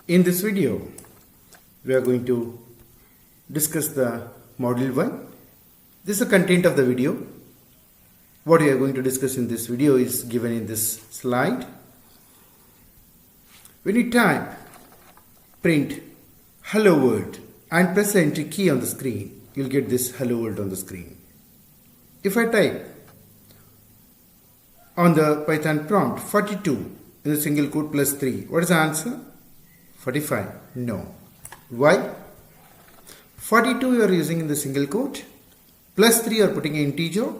In this video, we are going to discuss the Module 1. This is the content of the video. What we are going to discuss in this video is given in this slide. When you type print hello world and press the enter key on the screen, you'll get this hello world on the screen. If I type on the Python prompt 42 in the single quote plus 3, what is the answer? 45. No. Why? 42 you are using in the single quote, plus 3 you are putting an integer.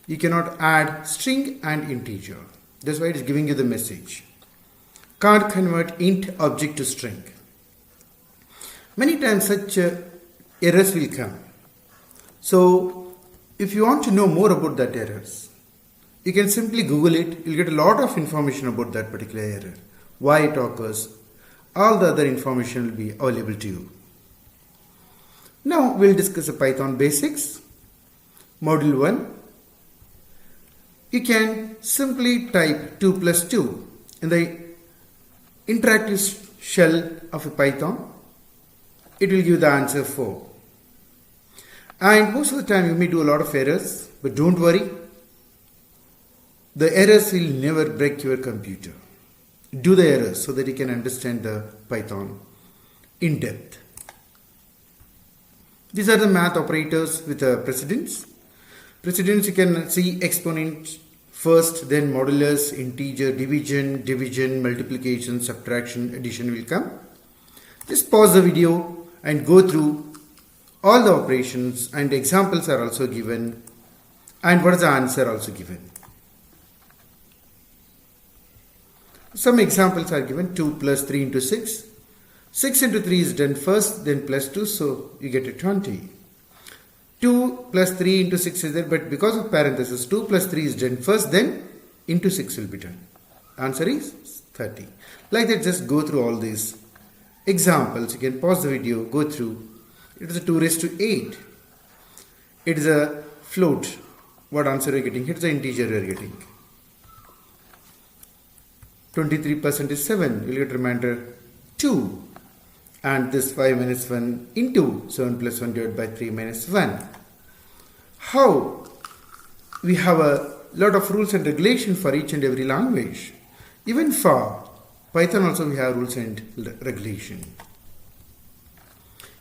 You cannot add string and integer. That's why it is giving you the message. Can't convert int object to string. Many times such errors will come. So if you want to know more about that errors, you can simply Google it. You'll get a lot of information about that particular error. Why it occurs. All the other information will be available to you. Now we'll discuss the Python basics. Module 1. You can simply type 2 plus 2 in the interactive shell of a Python. It will give the answer 4. And most of the time you may do a lot of errors, but don't worry. The errors will never break your computer. Do the errors so that you can understand the Python in depth. These are the math operators with a precedence. Precedence, you can see exponent first, then modulus, integer, division, multiplication, subtraction, addition will come. Just pause the video and go through all the operations, and examples are also given, and what is the answer also given. Some examples are given. 2 plus 3 into 6. 6 into 3 is done first, then plus 2, so you get a 20. 2 plus 3 into 6 is there, but because of parenthesis, 2 plus 3 is done first, then into 6 will be done. Answer is 30. Like that, just go through all these examples. You can pause the video, go through. It is a 2 raised to 8. It is a float. What answer are you getting? It is the integer you are getting. 23% is 7. You will get remainder 2. And this 5 minus 1 into 7 plus 1 divided by 3 minus 1. How? We have a lot of rules and regulations for each and every language. Even for Python also we have rules and regulation.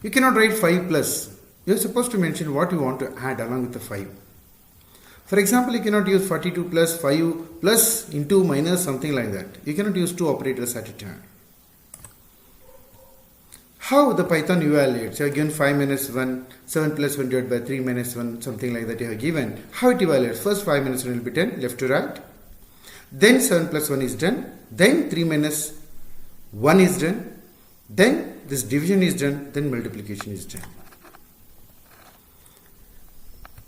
You cannot write 5 plus. You are supposed to mention what you want to add along with the 5. For example, you cannot use 42 plus 5 plus into minus something like that. You cannot use two operators at a time. How the Python evaluates? You have given 5 minus 1, 7 plus 1 divided by 3 minus 1, something like that you have given. How it evaluates? First 5 minus 1 will be 10, left to right. Then 7 plus 1 is done. Then 3 minus 1 is done. Then this division is done. Then multiplication is done.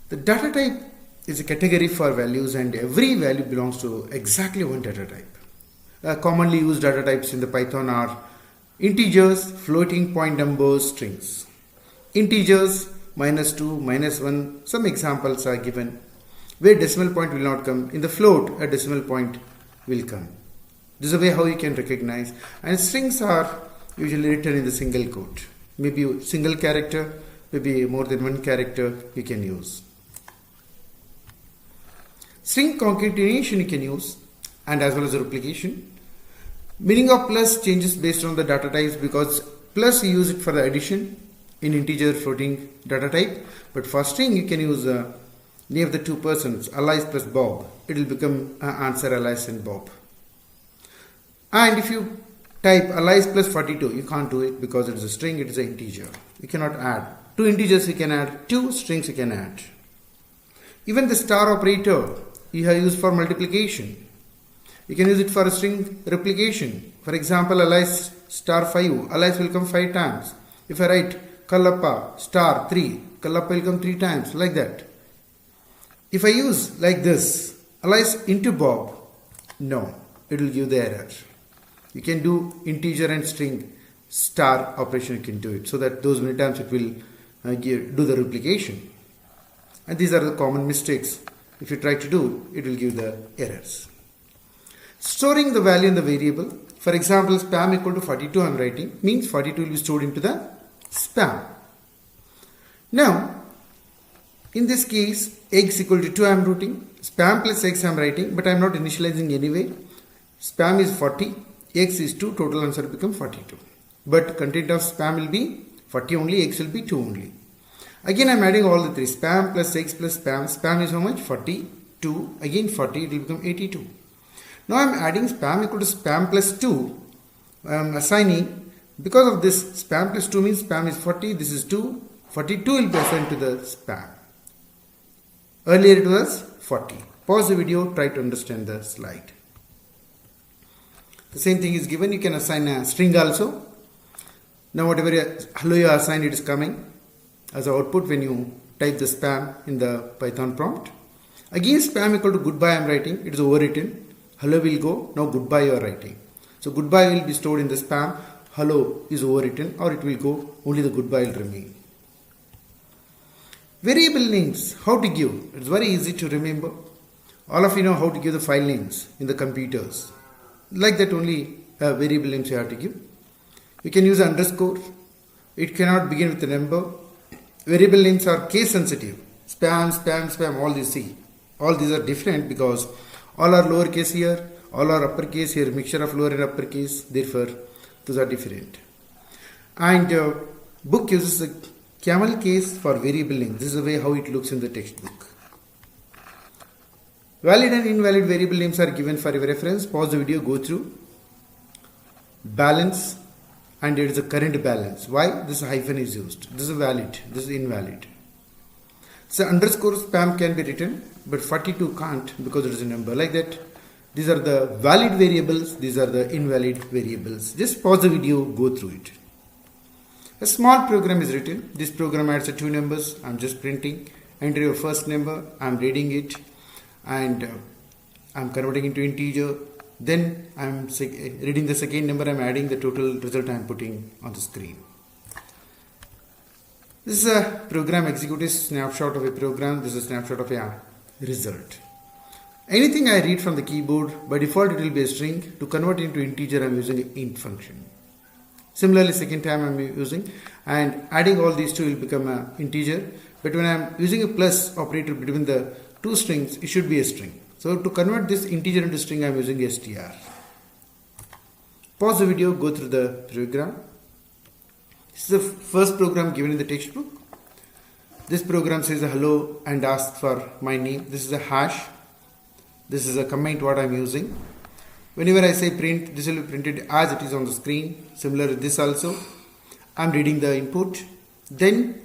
The data type is a category for values, and every value belongs to exactly one data type. Commonly used data types in the Python are integers, floating point numbers, strings. Integers, minus 2, minus 1, some examples are given where decimal point will not come. In the float, a decimal point will come. This is a way how you can recognize. And strings are usually written in the single quote. Maybe a single character, maybe more than one character you can use. String concatenation you can use, and as well as replication. Meaning of plus changes based on the data types, because plus you use it for the addition in integer floating data type, but for string you can use name of the two persons, Alice plus Bob. It will become answer Alice and Bob. And if you type Alice plus 42, you can't do it because it is a string, it is an integer. You cannot add. Two integers you can add, two strings you can add. Even the star operator you have used for multiplication. You can use it for a string replication. For example, Alice star 5, Alice will come 5 times. If I write Kallappa star 3, Kallappa will come 3 times, like that. If I use like this, Alice into Bob, no, it will give the error. You can do integer and string star operation, you can do it, so that those many times it will do the replication. And these are the common mistakes. If you try to do, it will give the errors. Storing the value in the variable. For example, spam equal to 42 I am writing, means 42 will be stored into the spam. Now, in this case, x equal to 2 I am writing, spam plus x I am writing, but I am not initializing anyway. Spam is 40, x is 2, total answer will become 42. But content of spam will be 40 only, x will be 2 only. Again I am adding all the three, spam plus x plus spam. Spam is how much? 42, again 40, it will become 82. Now I am adding spam equal to spam plus 2. I am assigning, because of this spam plus 2 means spam is 40, this is 2, 42 will be assigned to the spam. Earlier it was 40. Pause the video, try to understand the slide. The same thing is given, you can assign a string also. Now whatever hello you assign, it is coming as an output when you type the spam in the Python prompt. Again spam equal to goodbye I am writing, it is overwritten. Hello will go, now goodbye you are writing. So goodbye will be stored in the spam, hello is overwritten, or it will go, only the goodbye will remain. Variable names, how to give? It's very easy to remember. All of you know how to give the file names in the computers. Like that only variable names you have to give. You can use underscore. It cannot begin with a number. Variable names are case sensitive. Spam, spam, spam, all these see. All these are different because all are lowercase here, all are uppercase here, mixture of lower and uppercase. Therefore, those are different. And book uses a camel case for variable names. This is the way how it looks in the textbook. Valid and invalid variable names are given for your reference. Pause the video, go through. Balance, and it is a current balance. Why? This hyphen is used. This is valid, this is invalid. So underscore spam can be written, but 42 can't because it is a number. Like that, these are the valid variables, these are the invalid variables. Just pause the video, go through it. A small program is written. This program adds two numbers. I am just printing. Enter your first number. I am reading it, and I am converting into integer. Then I am reading the second number. I am adding the total result I am putting on the screen. This is a program executed snapshot of a program. This is a snapshot of a result. Anything I read from the keyboard, by default it will be a string. To convert into integer, I am using an int function. Similarly, second time I am using, and adding all these two will become an integer. But when I am using a plus operator between the two strings, it should be a string. So to convert this integer into string, I am using str. Pause the video, go through the program. This is the first program given in the textbook. This program says hello and asks for my name. This is a hash. This is a comment what I am using. Whenever I say print, this will be printed as it is on the screen. Similar to this also. I am reading the input. Then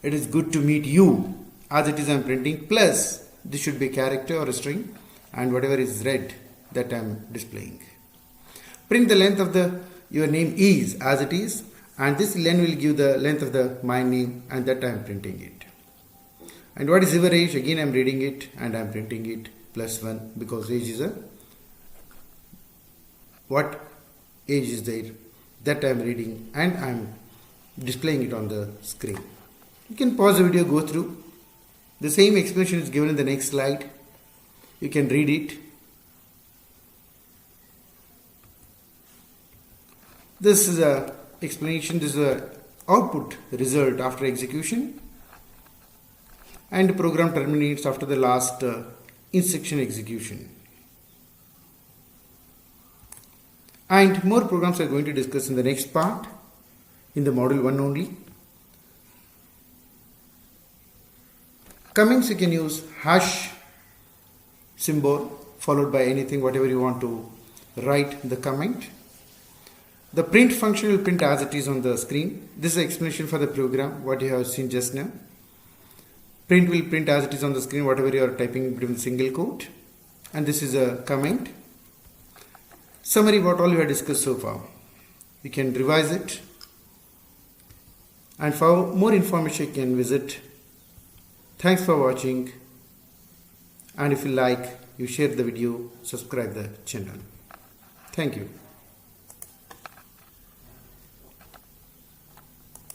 it is good to meet you. As it is I am printing. Plus this should be a character or a string. And whatever is read, that I am displaying. Print the length of your name is as it is. And this len will give the length of my name, and that I am printing it. And what is your age? Again I am reading it and I am printing it +1 because age is what age is there, that I am reading and I am displaying it on the screen. You can pause the video, go through. The same explanation is given in the next slide. You can read it. This is a explanation. This is a output result after execution, and the program terminates after the last instruction execution. And more programs are going to discuss in the next part, in the module 1 only. Comments, you can use hash symbol followed by anything, whatever you want to write the comment. The print function will print as it is on the screen. This is the explanation for the program, what you have seen just now. Print will print as it is on the screen, whatever you are typing between single quote. And this is a comment. Summary, what all we have discussed so far. You can revise it. And for more information, you can visit. Thanks for watching. And if you like, you share the video, subscribe the channel. Thank you.